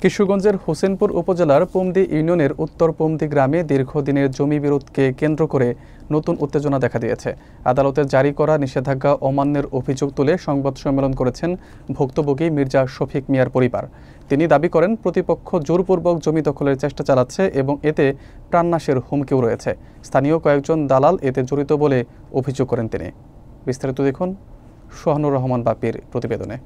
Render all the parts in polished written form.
কিশোরগঞ্জের হোসেনপুর উপজেলার পুমদি ইউনিয়নের উত্তর পুমদি গ্রামে দীর্ঘদিনের জমি বিরোধকে কেন্দ্র করে নতুন উত্তেজনা দেখা দিয়েছে। আদালতের জারি করা নিষেধাজ্ঞা অমান্যের অভিযোগ তুলে সংবাদ সম্মেলন করেছেন ভুক্তভোগী মির্জা শফিক মিয়ার পরিবার। তিনি দাবি করেন প্রতিপক্ষ জোরপূর্বক জমি দখলের চেষ্টা চালাচ্ছে এবং এতে প্রাণনাশের হুমকিও রয়েছে। স্থানীয় কয়েকজন দালাল এতে জড়িত বলে অভিযোগ করেন তিনি। বিস্তারিত দেখুন সোহানুর রহমান বাপির প্রতিবেদনে।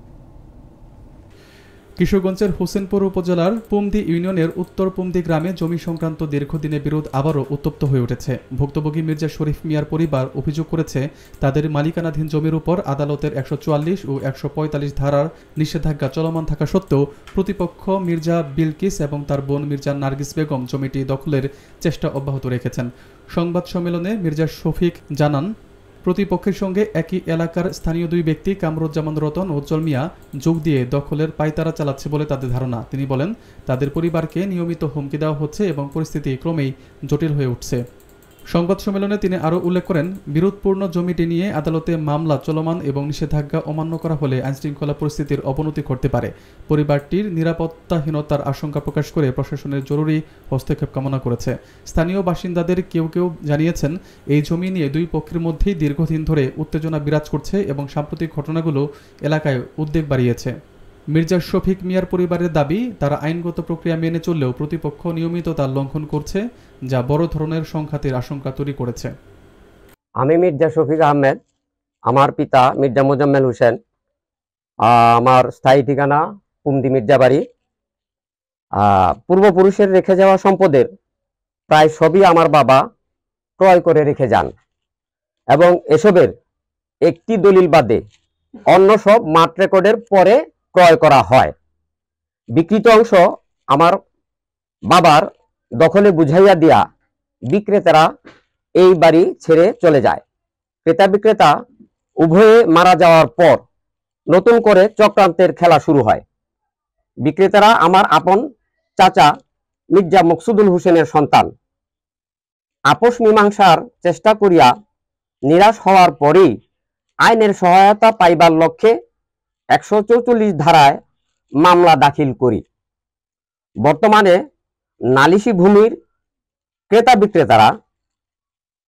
কিশোরগঞ্জের হোসেনপুর উপজেলার পুমদি ইউনিয়নের উত্তর পুমদি গ্রামে জমি সংক্রান্ত দীর্ঘদিনের বিরোধ আবারও উত্তপ্ত হয়ে উঠেছে। ভুক্তভোগী মির্জা শরীফ মিয়ার পরিবার অভিযোগ করেছে তাদের মালিকানাধীন জমির উপর আদালতের 144 ও 145 ধারার নিষেধাজ্ঞা চলমান থাকা সত্ত্বেও প্রতিপক্ষ মির্জা বিলকিস এবং তার বোন মির্জা নার্গিস বেগম জমিটি দখলের চেষ্টা অব্যাহত রেখেছেন। সংবাদ সম্মেলনে মির্জা শফিক জানান, প্রতিপক্ষের সঙ্গে একই এলাকার স্থানীয় দুই ব্যক্তি কামরুজ্জামান রতন ও উজ্জ্বল মিয়া যোগ দিয়ে দখলের পায়তারা চালাচ্ছে বলে তাদের ধারণা। তিনি বলেন, তাদের পরিবারকে নিয়মিত হুমকি দেওয়া হচ্ছে এবং পরিস্থিতি ক্রমেই জটিল হয়ে উঠছে। সংবাদ সম্মেলনে তিনি আরও উল্লেখ করেন, বিরোধপূর্ণ জমিটি নিয়ে আদালতে মামলা চলমান এবং নিষেধাজ্ঞা অমান্য করা হলে আইনশৃঙ্খলা পরিস্থিতির অবনতি ঘটতে পারে। পরিবারটির নিরাপত্তাহীনতার আশঙ্কা প্রকাশ করে প্রশাসনের জরুরি হস্তক্ষেপ কামনা করেছে। স্থানীয় বাসিন্দাদের কেউ কেউ জানিয়েছেন, এই জমি নিয়ে দুই পক্ষের মধ্যেই দীর্ঘদিন ধরে উত্তেজনা বিরাজ করছে এবং সাম্প্রতিক ঘটনাগুলো এলাকায় উদ্বেগ বাড়িয়েছে। মির্জা শফিক মিয়ার পরিবারের দাবি, তারা আইনগত প্রক্রিয়া মেনে চললেও প্রতিপক্ষ নিয়মিত তার লঙ্ঘন করছে, যা বড় ধরনের সংঘাতের আশঙ্কা তৈরি করেছে। আমি মির্জা শফিক আহমেদ, আমার পিতা মির্জা মোজাম্মেল হোসেন, আমার স্থায়ী ঠিকানা পুমদি মির্জা বাড়ি। পূর্বপুরুষের রেখে যাওয়া সম্পদের প্রায় সবই আমার বাবা ক্রয় করে রেখে যান এবং এসবের একটি দলিল বাদে অন্য সব মাঠ রেকর্ডের পরে ক্রয় করা হয়। বিক্রিত অংশ আমার বাবার দখলে বুঝাইয়া দিয়া বিক্রেতারা এই বাড়ি ছেড়ে চলে যায়। ক্রেতা বিক্রেতা উভয়ে মারা যাওয়ার পর নতুন করে চক্রান্তের খেলা শুরু হয়। বিক্রেতারা আমার আপন চাচা মির্জা মকসুদুল হোসেনের সন্তান। আপোষ মীমাংসার চেষ্টা করিয়া নিরাশ হওয়ার পরেই আইনের সহায়তা পাইবার লক্ষ্যে 144 ধারায় মামলা দাখিল করি। বর্তমানে নালিশি ভূমির ক্রেতা বিক্রেতারা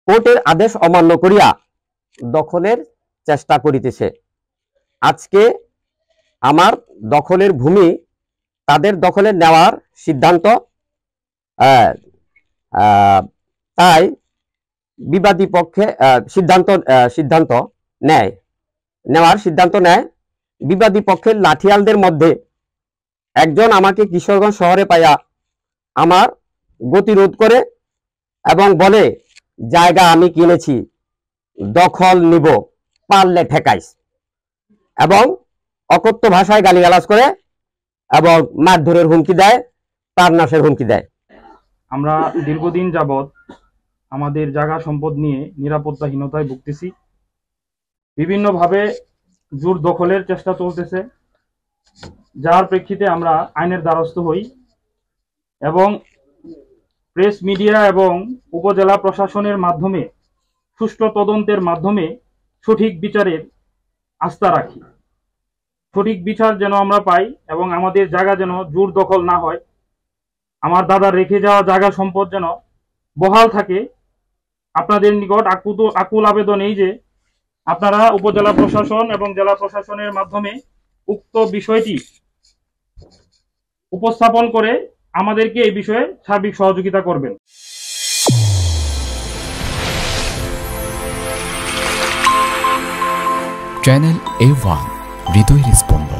কোর্টের আদেশ অমান্য করিয়া দখলের চেষ্টা করিতেছে। আজকে আমার দখলের ভূমি তাদের দখলে নেওয়ার সিদ্ধান্ত, তাই বিবাদী পক্ষে নেওয়ার সিদ্ধান্ত নেয়। বিবাদী পক্ষের লাঠিয়ালদের মধ্যে একজন আমাকে কিশোরগঞ্জ শহরে পাইয়া আমার গতিরোধ করে এবং বলে, জায়গা আমি কিনেছি, দখল নিব, পারলে ঠেকাইস, এবং অকথ্য ভাষায় গালিগালাজ করে এবং মারধরের হুমকি দেয়, প্রাণনাশের হুমকি দেয়। আমরা দীর্ঘদিন যাবৎ আমাদের জায়গা সম্পদ নিয়ে নিরাপত্তাহীনতায় ভুগতেছি। বিভিন্নভাবে জোর দখলের চেষ্টা চলতেছে, যার প্রেক্ষিতে আমরা আইনের দ্বারস্থ হই এবং প্রেস মিডিয়া এবং উপজেলা প্রশাসনের মাধ্যমে সুষ্ঠু তদন্তের মাধ্যমে সঠিক বিচারের আস্থা রাখি। সঠিক বিচার যেন আমরা পাই এবং আমাদের জায়গা যেন জোর দখল না হয়, আমার দাদার রেখে যাওয়া জায়গা সম্পদ যেন বহাল থাকে। আপনাদের নিকট আকুল আবেদন এই যে আপনারা উপজেলা প্রশাসন এবং জেলা প্রশাসনের মাধ্যমে উক্ত বিষয়টি উপস্থাপন করে আমাদেরকে এই বিষয়ে সার্বিক সহযোগিতা করবেন। চ্যানেল A1 হৃদয়ের স্পন্দন।